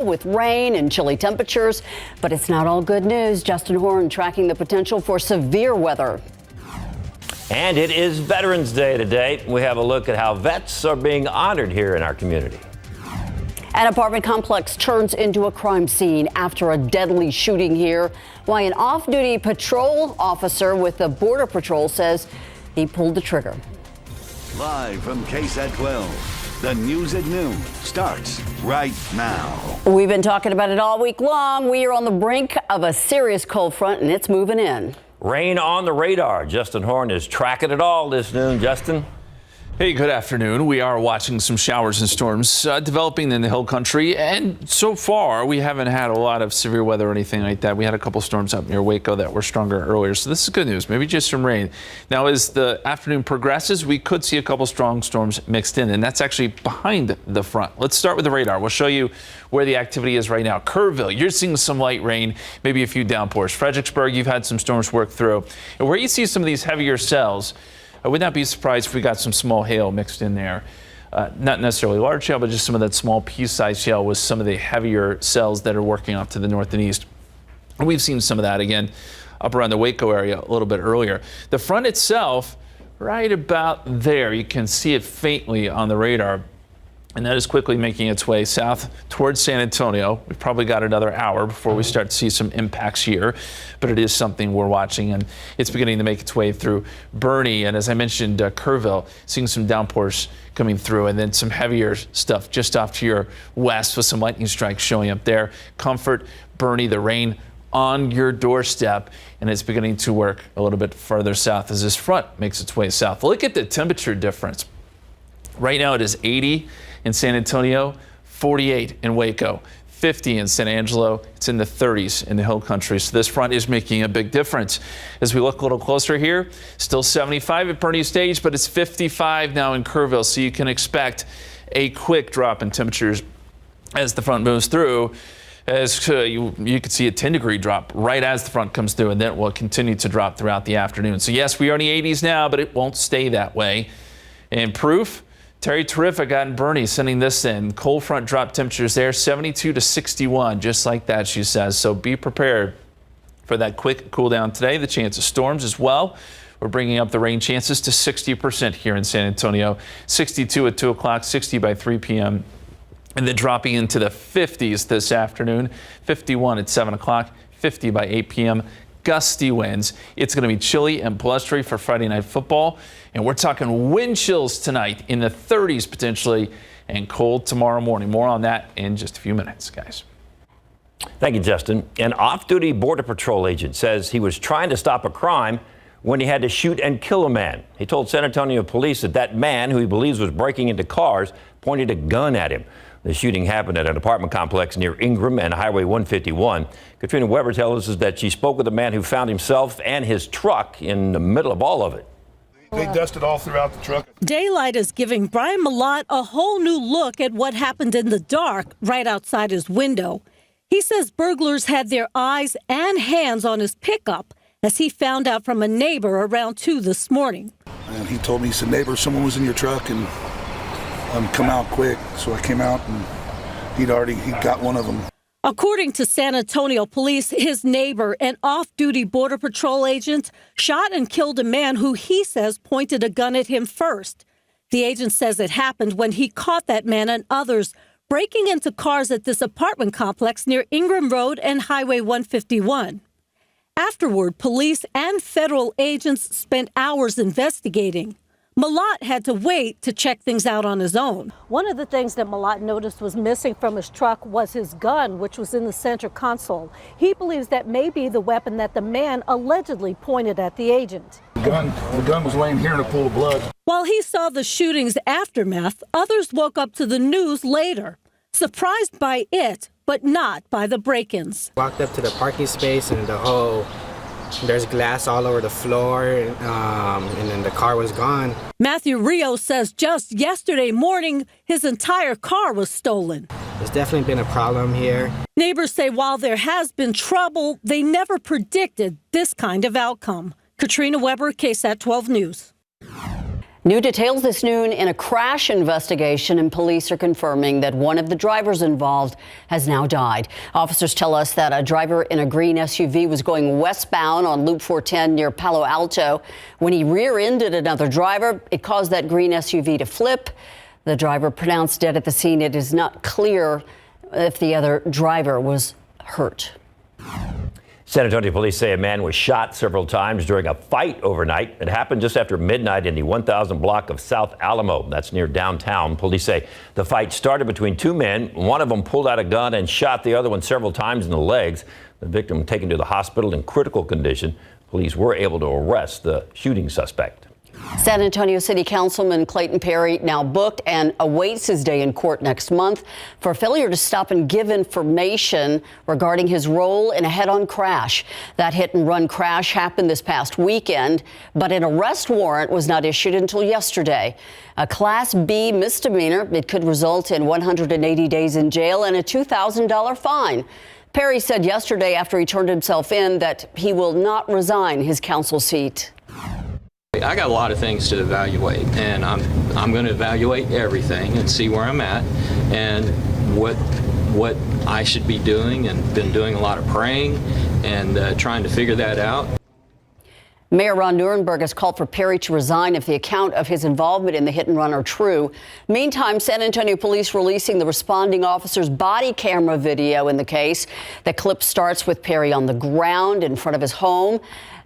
with rain and chilly temperatures, but it's not all good news. Justin Horn tracking the potential for severe weather. And it is Veterans Day today. We have a look at how vets are being honored here in our community. An apartment complex turns into a crime scene after a deadly shooting here. Why an off-duty patrol officer with the Border Patrol says he pulled the trigger. Live from KSAT 12, the news at noon starts right now. We've been talking about it all week long. We are on the brink of a serious cold front, and it's moving in. Rain on the radar. Justin Horn is tracking it all this noon. Justin? Hey, good afternoon. We are watching some showers and storms developing in the hill country, and so far we haven't had a lot of severe weather or anything like that. We had a couple storms up near Waco that were stronger earlier, so this is good news. Maybe just some rain. Now, as the afternoon progresses, we could see a couple strong storms mixed in, and that's actually behind the front. Let's start with the radar. We'll show you where the activity is right now. Kerrville, you're seeing some light rain, maybe a few downpours. Fredericksburg, you've had some storms work through. And where you see some of these heavier cells, I would not be surprised if we got some small hail mixed in there. Not necessarily large hail, but just some of that small pea-sized hail with some of the heavier cells that are working off to the north and east. And we've seen some of that again up around the Waco area a little bit earlier. The front itself, right about there, you can see it faintly on the radar. And that is quickly making its way south towards San Antonio. We've probably got another hour before we start to see some impacts here, but it is something we're watching, and it's beginning to make its way through Bernie. And as I mentioned, Kerrville, seeing some downpours coming through, and then some heavier stuff just off to your west with some lightning strikes showing up there. Comfort, Bernie, the rain on your doorstep, and it's beginning to work a little bit further south as this front makes its way south. Look at the temperature difference. Right now it is 80 in San Antonio, 48 in Waco, 50 in San Angelo. It's in the 30s in the hill country. So this front is making a big difference. As we look a little closer here, still 75 at Bernie Stage, but it's 55 now in Kerrville. So you can expect a quick drop in temperatures as the front moves through. As you could see a 10-degree drop right as the front comes through, and then it will continue to drop throughout the afternoon. So yes, we are in the 80s now, but it won't stay that way. And proof, Terry Terrific out in Bernie sending this in. Cold front drop temperatures there, 72 to 61, just like that, she says. So be prepared for that quick cool down today. The chance of storms as well. We're bringing up the rain chances to 60% here in San Antonio. 62 at 2 o'clock, 60 by 3 p.m. And then dropping into the 50s this afternoon. 51 at 7 o'clock, 50 by 8 p.m. Gusty winds. It's going to be chilly and blustery for Friday Night Football. And we're talking wind chills tonight in the 30s potentially, and cold tomorrow morning. More on that in just a few minutes, guys. Thank you, Justin. An off-duty Border Patrol agent says he was trying to stop a crime when he had to shoot and kill a man. He told San Antonio police that that man, who he believes was breaking into cars, pointed a gun at him. The shooting happened at an apartment complex near Ingram and Highway 151. Katrina Weber tells us that she spoke with a man who found himself and his truck in the middle of all of it. They dusted all throughout the truck. Daylight is giving Brian Malott a whole new look at what happened in the dark right outside his window. He says burglars had their eyes and hands on his pickup, as he found out from a neighbor around 2 this morning. And he told me, he said, neighbor, someone was in your truck and come out quick. So I came out and he'd got one of them. According to San Antonio police, his neighbor, an off-duty Border Patrol agent, shot and killed a man who he says pointed a gun at him first. The agent says it happened when he caught that man and others breaking into cars at this apartment complex near Ingram Road and Highway 151. Afterward, police and federal agents spent hours investigating. Malott had to wait to check things out on his own. One of the things that Malott noticed was missing from his truck was his gun, which was in the center console. He believes that may be the weapon that the man allegedly pointed at the agent. The gun was laying here in a pool of blood. While he saw the shooting's aftermath, others woke up to the news later, surprised by it, but not by the break-ins. Walked up to the parking space and there's glass all over the floor, and then the car was gone. Matthew Rios says just yesterday morning, his entire car was stolen. There's definitely been a problem here. Neighbors say while there has been trouble, they never predicted this kind of outcome. Katrina Weber, KSAT 12 News. New details this noon in a crash investigation, and police are confirming that one of the drivers involved has now died. Officers tell us that a driver in a green SUV was going westbound on Loop 410 near Palo Alto. When he rear-ended another driver, it caused that green SUV to flip. The driver pronounced dead at the scene. It is not clear if the other driver was hurt. San Antonio police say a man was shot several times during a fight overnight. It happened just after midnight in the 1000 block of South Alamo. That's near downtown. Police say the fight started between two men. One of them pulled out a gun and shot the other one several times in the legs. The victim taken to the hospital in critical condition. Police were able to arrest the shooting suspect. San Antonio City Councilman Clayton Perry now booked and awaits his day in court next month for failure to stop and give information regarding his role in a head-on crash. That hit-and-run crash happened this past weekend, but an arrest warrant was not issued until yesterday. A Class B misdemeanor. It could result in 180 days in jail and a $2,000 fine. Perry said yesterday after he turned himself in that he will not resign his council seat. I got a lot of things to evaluate, and I'm going to evaluate everything and see where I'm at and what I should be doing, and been doing a lot of praying and trying to figure that out. Mayor Ron Nuremberg has called for Perry to resign if the account of his involvement in the hit and run are true. Meantime, San Antonio police releasing the responding officer's body camera video in the case. The clip starts with Perry on the ground in front of his home.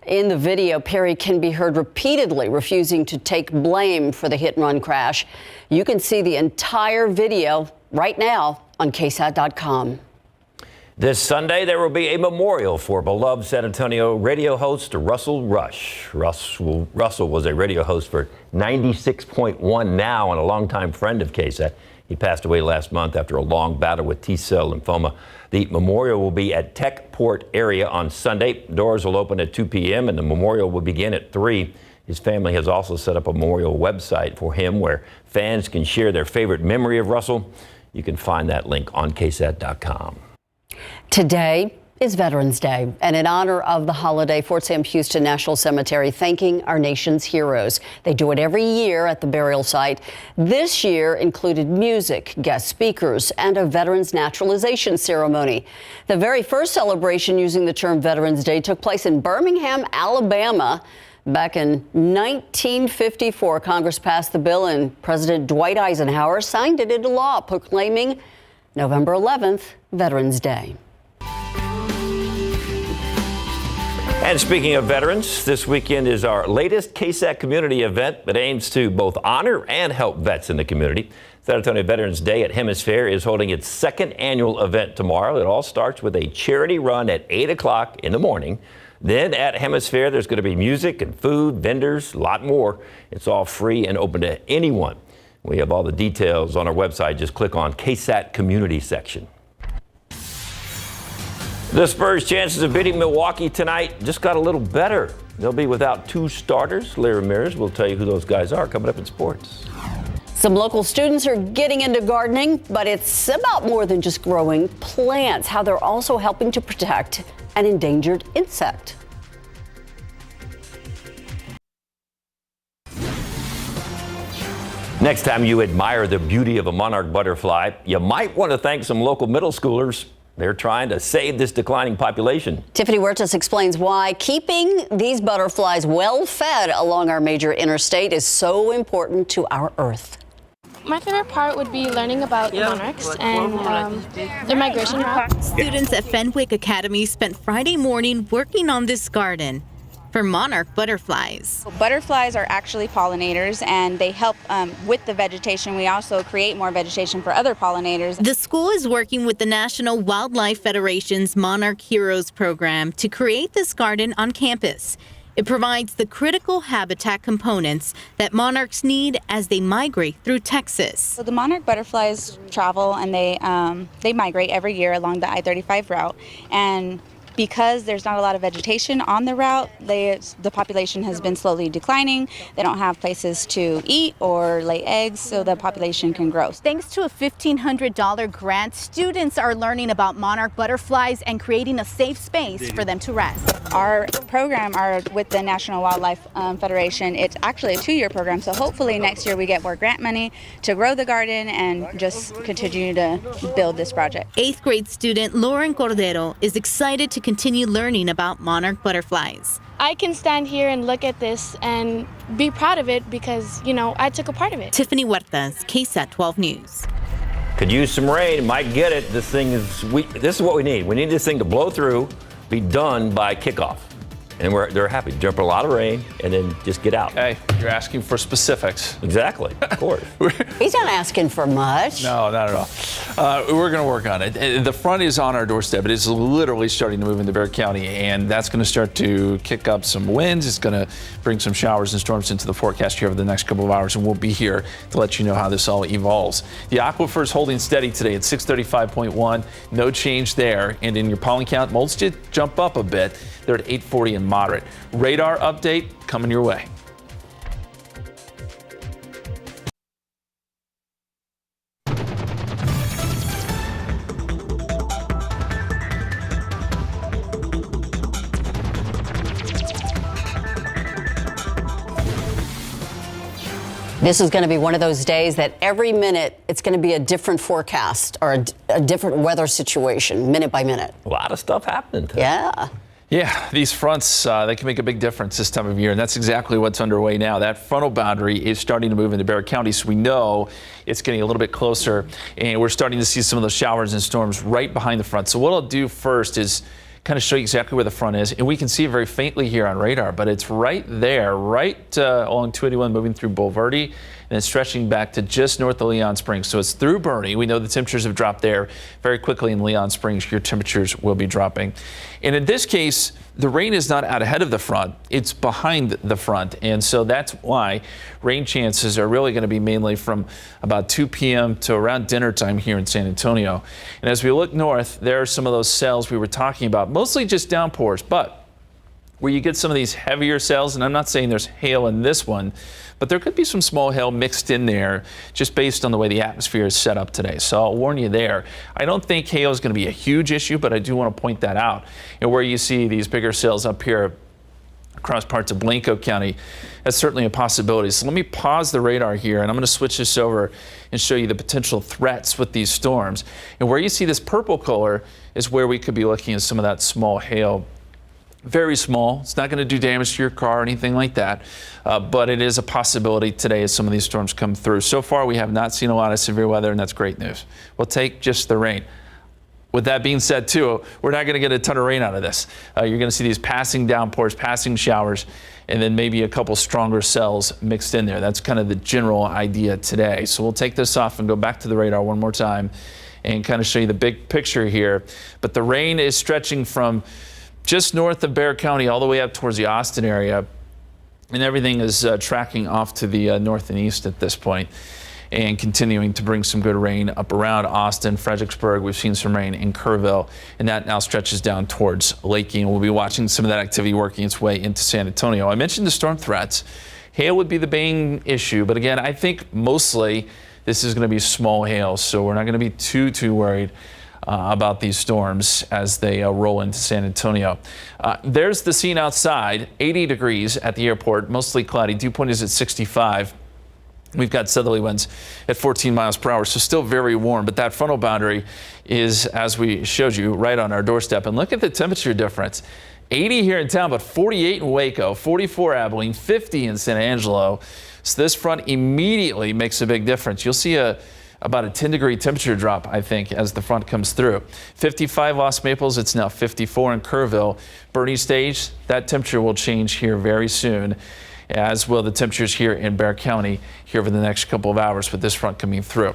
In the video, Perry can be heard repeatedly refusing to take blame for the hit and run crash. You can see the entire video right now on KSAT.com. This Sunday, there will be a memorial for beloved San Antonio radio host Russell Rush. Russell was a radio host for 96.1 Now and a longtime friend of KSAT. He passed away last month after a long battle with T-cell lymphoma. The memorial will be at Techport area on Sunday. Doors will open at 2 p.m. and the memorial will begin at 3. His family has also set up a memorial website for him where fans can share their favorite memory of Russell. You can find that link on KSAT.com. Today is Veterans Day, and in honor of the holiday, Fort Sam Houston National Cemetery thanking our nation's heroes. They do it every year at the burial site. This year included music, guest speakers, and a veterans naturalization ceremony. The very first celebration using the term Veterans Day took place in Birmingham, Alabama. Back in 1954, Congress passed the bill and President Dwight Eisenhower signed it into law, proclaiming November 11th, Veterans Day. And speaking of veterans, this weekend is our latest KSAT community event that aims to both honor and help vets in the community. San Antonio Veterans Day at Hemisphere is holding its second annual event tomorrow. It all starts with a charity run at 8 o'clock in the morning. Then at Hemisphere, there's going to be music and food, vendors, a lot more. It's all free and open to anyone. We have all the details on our website. Just click on KSAT Community section. The Spurs' chances of beating Milwaukee tonight just got a little better. They'll be without two starters. Larry Ramirez will tell you who those guys are coming up in sports. Some local students are getting into gardening, but it's about more than just growing plants, how they're also helping to protect an endangered insect. Next time you admire the beauty of a monarch butterfly, you might want to thank some local middle schoolers. They're trying to save this declining population. Tiffany Huertas explains why keeping these butterflies well fed along our major interstate is so important to our Earth. My favorite part would be learning about the monarchs and their migration routes. Students at Fenwick Academy spent Friday morning working on this garden for monarch butterflies. Butterflies are actually pollinators, and they help with the vegetation. We also create more vegetation for other pollinators. The school is working with the National Wildlife Federation's Monarch Heroes program to create this garden on campus. It provides the critical habitat components that monarchs need as they migrate through Texas. So the monarch butterflies travel and they migrate every year along the I-35 route, and because there's not a lot of vegetation on the route, the population has been slowly declining. They don't have places to eat or lay eggs, so the population can grow. Thanks to a $1,500 grant, students are learning about monarch butterflies and creating a safe space for them to rest. Our program are with the National Wildlife Federation. It's actually a 2-year program, so hopefully next year we get more grant money to grow the garden and just continue to build this project. 8th grade student Lauren Cordero is excited to continue learning about monarch butterflies. I can stand here and look at this and be proud of it because, I took a part of it. Tiffany Huertas, KSAT 12 News. Could use some rain, might get it. This is what we need. We need this thing to blow through, be done by kickoff. And they're happy to jump in a lot of rain and then just get out. Hey, you're asking for specifics. Exactly, of course. He's not asking for much. No, not at all. We're going to work on it. The front is on our doorstep. It is literally starting to move into Bexar County, and that's going to start to kick up some winds. It's going to bring some showers and storms into the forecast here over the next couple of hours, and we'll be here to let you know how this all evolves. The aquifer is holding steady today at 635.1. No change there. And in your pollen count, molds did jump up a bit. They're at 840 and moderate. Radar update coming your way. This is going to be one of those days that every minute it's going to be a different forecast or a different weather situation, minute by minute. A lot of stuff happening today. Yeah. Yeah, these fronts, they can make a big difference this time of year, and that's exactly what's underway now. That frontal boundary is starting to move into Bexar County, so we know it's getting a little bit closer, and we're starting to see some of those showers and storms right behind the front. So what I'll do first is kind of show you exactly where the front is, and we can see it very faintly here on radar, but it's right there, right along 281 moving through Boulevardy, and it's stretching back to just north of Leon Springs. So it's through Bernie. We know the temperatures have dropped there very quickly in Leon Springs. Your temperatures will be dropping. And in this case, the rain is not out ahead of the front, it's behind the front. And so that's why rain chances are really going to be mainly from about 2 p.m. to around dinner time here in San Antonio. And as we look north, there are some of those cells we were talking about, mostly just downpours, but where you get some of these heavier cells, and I'm not saying there's hail in this one, but there could be some small hail mixed in there just based on the way the atmosphere is set up today. So I'll warn you there. I don't think hail is going to be a huge issue, but I do want to point that out. And where you see these bigger cells up here across parts of Blanco County, that's certainly a possibility. So let me pause the radar here, and I'm going to switch this over and show you the potential threats with these storms. And where you see this purple color is where we could be looking at some of that small hail. Very small. It's not going to do damage to your car or anything like that, but it is a possibility today as some of these storms come through. So far, we have not seen a lot of severe weather, and that's great news. We'll take just the rain. With that being said, too, we're not going to get a ton of rain out of this. You're going to see these passing downpours, passing showers, and then maybe a couple stronger cells mixed in there. That's kind of the general idea today. So we'll take this off and go back to the radar one more time and kind of show you the big picture here. But the rain is stretching from just north of Bexar County all the way up towards the Austin area, and everything is tracking off to the north and east at this point, and continuing to bring some good rain up around Austin, Fredericksburg. We've seen some rain in Kerrville, and that now stretches down towards Lakey, and we'll be watching some of that activity working its way into San Antonio. I mentioned the storm threats. Hail would be the main issue, but again, I think mostly this is going to be small hail, so we're not going to be too worried about these storms as they roll into San Antonio. There's the scene outside, 80 degrees at the airport, mostly cloudy. Dew point is at 65. We've got southerly winds at 14 miles per hour, so still very warm, but that frontal boundary is, as we showed you, right on our doorstep. And look at the temperature difference. 80 here in town, but 48 in Waco, 44 Abilene, 50 in San Angelo. So this front immediately makes a big difference. You'll see about a 10-degree temperature drop, I think, as the front comes through. 55 Los Maples, it's now 54 in Kerrville. Bernie Stage, that temperature will change here very soon, as will the temperatures here in Bexar County here over the next couple of hours with this front coming through.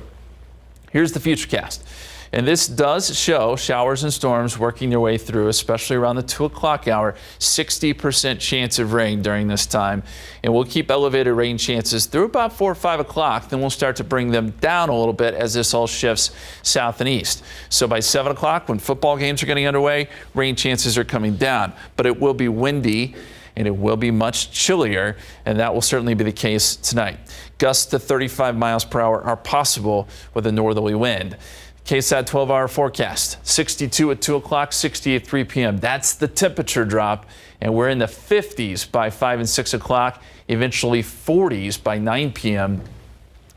Here's the futurecast. And this does show showers and storms working their way through, especially around the 2 o'clock hour. 60% chance of rain during this time. And we'll keep elevated rain chances through about 4 or 5 o'clock. Then we'll start to bring them down a little bit as this all shifts south and east. So by 7 o'clock, when football games are getting underway, rain chances are coming down. But it will be windy and it will be much chillier, and that will certainly be the case tonight. Gusts to 35 miles per hour are possible with a northerly wind. KSAT 12-hour forecast, 62 at 2 o'clock, 60 at 3 p.m. That's the temperature drop, and we're in the 50s by 5 and 6 o'clock, eventually 40s by 9 p.m.,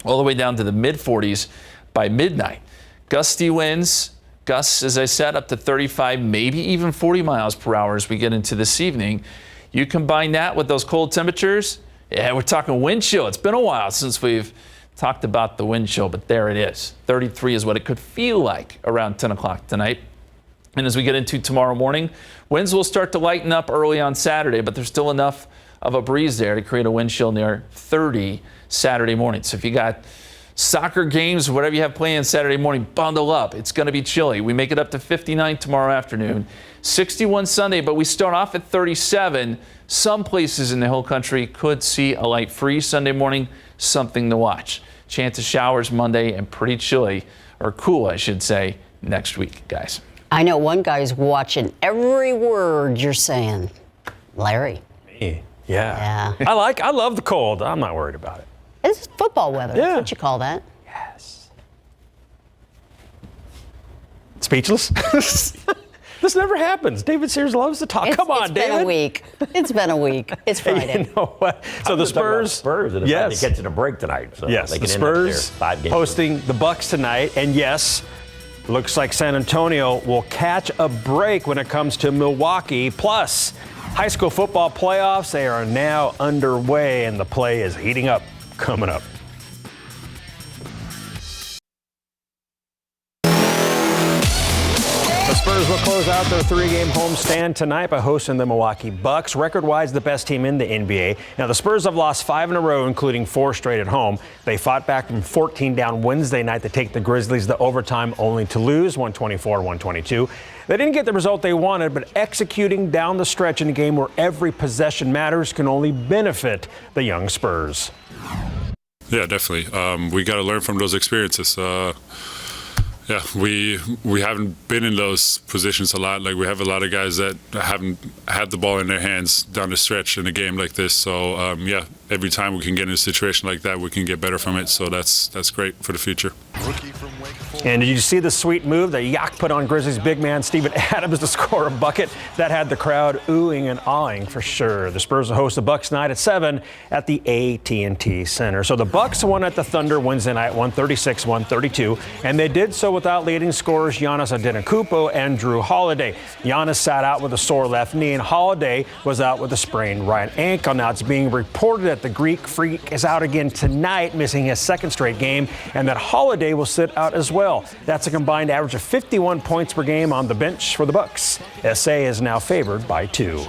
all the way down to the mid-40s by midnight. Gusty winds, gusts, as I said, up to 35, maybe even 40 miles per hour as we get into this evening. You combine that with those cold temperatures, yeah, we're talking wind chill. It's been a while since we've talked about the wind chill, but there it is. 33 is what it could feel like around 10 o'clock tonight. And as we get into tomorrow morning, winds will start to lighten up early on Saturday, but there's still enough of a breeze there to create a wind chill near 30 Saturday morning. So if you got soccer games, whatever you have playing Saturday morning, bundle up. It's going to be chilly. We make it up to 59 tomorrow afternoon, 61 Sunday, but we start off at 37. Some places in the whole country could see a light freeze Sunday morning, something to watch. Chance of showers Monday and pretty chilly, or cool, I should say, next week, guys. I know one guy's watching every word you're saying. Larry. Me? Yeah. I love the cold. I'm not worried about it. It's football weather. Yeah. That's what you call that. Yes. Speechless? This never happens. David Sears loves to talk. Come on, David. It's been a week. It's been a week. It's Friday. You know what? So the Spurs, and yes, they get to the break tonight. So yes, they the can end up there Spurs 5 games. hosting the Bucks tonight, and yes, looks like San Antonio will catch a break when it comes to Milwaukee. Plus, high school football playoffs, they are now underway, and the play is heating up. Coming up. The Spurs will close out their 3-game homestand tonight by hosting the Milwaukee Bucks, record-wise the best team in the NBA. Now, the Spurs have lost 5 in a row, including 4 straight at home. They fought back from 14 down Wednesday night to take the Grizzlies to overtime, only to lose 124-122. They didn't get the result they wanted, but executing down the stretch in a game where every possession matters can only benefit the young Spurs. Yeah, definitely. We got to learn from those experiences. Yeah, we haven't been in those positions a lot. Like, we have a lot of guys that haven't had the ball in their hands down the stretch in a game like this. So, yeah, every time we can get in a situation like that, we can get better from it. So that's great for the future. And did you see the sweet move that Yak put on Grizzlies big man Steven Adams to score a bucket? That had the crowd oohing and awing for sure. The Spurs will host the Bucks tonight at 7 at the AT&T Center. So the Bucks won at the Thunder Wednesday night, 136-132, and they did so without leading scorers Giannis Antetokounmpo and Drew Holiday. Giannis sat out with a sore left knee, and Holiday was out with a sprained right ankle. Now it's being reported that the Greek Freak is out again tonight, missing his 2nd straight game, and that Holiday will sit out as well. That's a combined average of 51 points per game on the bench for the Bucks. SA is now favored by 2.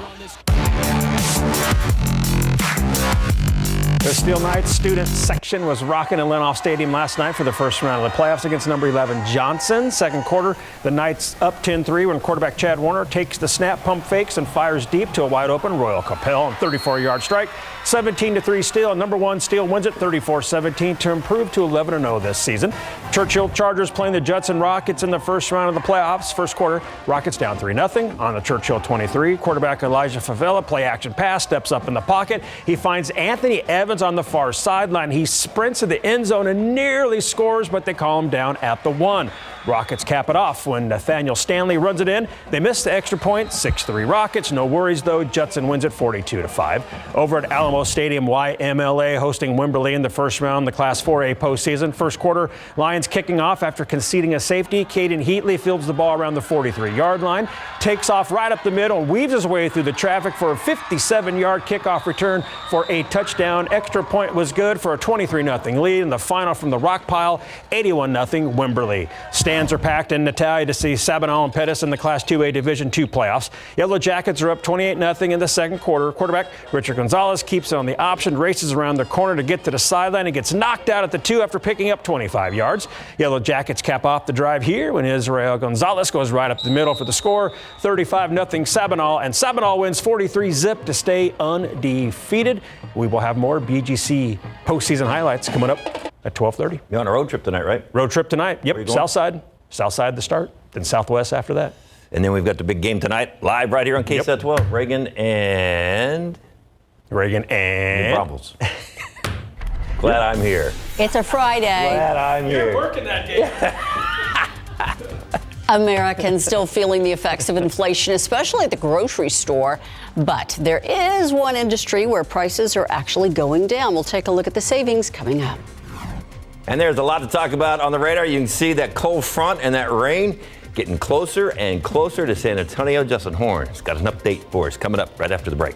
The Steel Knights student section was rocking in Lenoff Stadium last night for the first round of the playoffs against number 11 Johnson. Second quarter, the Knights up 10-3 when quarterback Chad Warner takes the snap, pump fakes, and fires deep to a wide open Royal Capel on 34-yard strike. 17-3 Steel. Number 1 Steel wins it 34-17 to improve to 11-0 this season. Churchill Chargers playing the Judson Rockets in the first round of the playoffs. First quarter, Rockets down 3-0 on the Churchill 23. Quarterback Elijah Favela, play action pass, steps up in the pocket. He finds Anthony Evans on the far sideline. He sprints to the end zone and nearly scores, but they call him down at the 1. Rockets cap it off when Nathaniel Stanley runs it in. They miss the extra point, 6-3 Rockets. No worries, though. Judson wins it 42-5. Over at Alamo Stadium, YMLA hosting Wimberley in the first round of the Class 4A postseason. First quarter, Lions kicking off after conceding a safety. Caden Heatley fields the ball around the 43-yard line. takes off right up the middle and weaves his way through the traffic for a 57-yard kickoff return for a touchdown. Extra point was good for a 23-0 lead in the final from the rock pile, 81-0 Wimberley. Stands are packed in Natalia to see Sabinal and Pettis in the Class 2A Division II playoffs. Yellow Jackets are up 28-0 in the second quarter. Quarterback Richard Gonzalez keeps it on the option, races around the corner to get to the sideline and gets knocked out at the 2 after picking up 25 yards. Yellow Jackets cap off the drive here when Israel Gonzalez goes right up the middle for the score, 35-0 Sabinal, and Sabinal wins 43-0 to stay undefeated. We will have more BGC postseason highlights coming up at 12:30. You're on a road trip tonight, right? Road trip tonight. Yep, Where you going? South side to start, then Southwest after that. And then we've got the big game tonight, live right here on KSAT 12. Reagan and Brambles. Glad I'm here. It's a Friday. Glad I'm here. You're working that day. Americans still feeling the effects of inflation, especially at the grocery store. But there is one industry where prices are actually going down. We'll take a look at the savings coming up. And there's a lot to talk about on the radar. You can see that cold front and that rain getting closer and closer to San Antonio. Justin Horn has got an update for us coming up right after the break.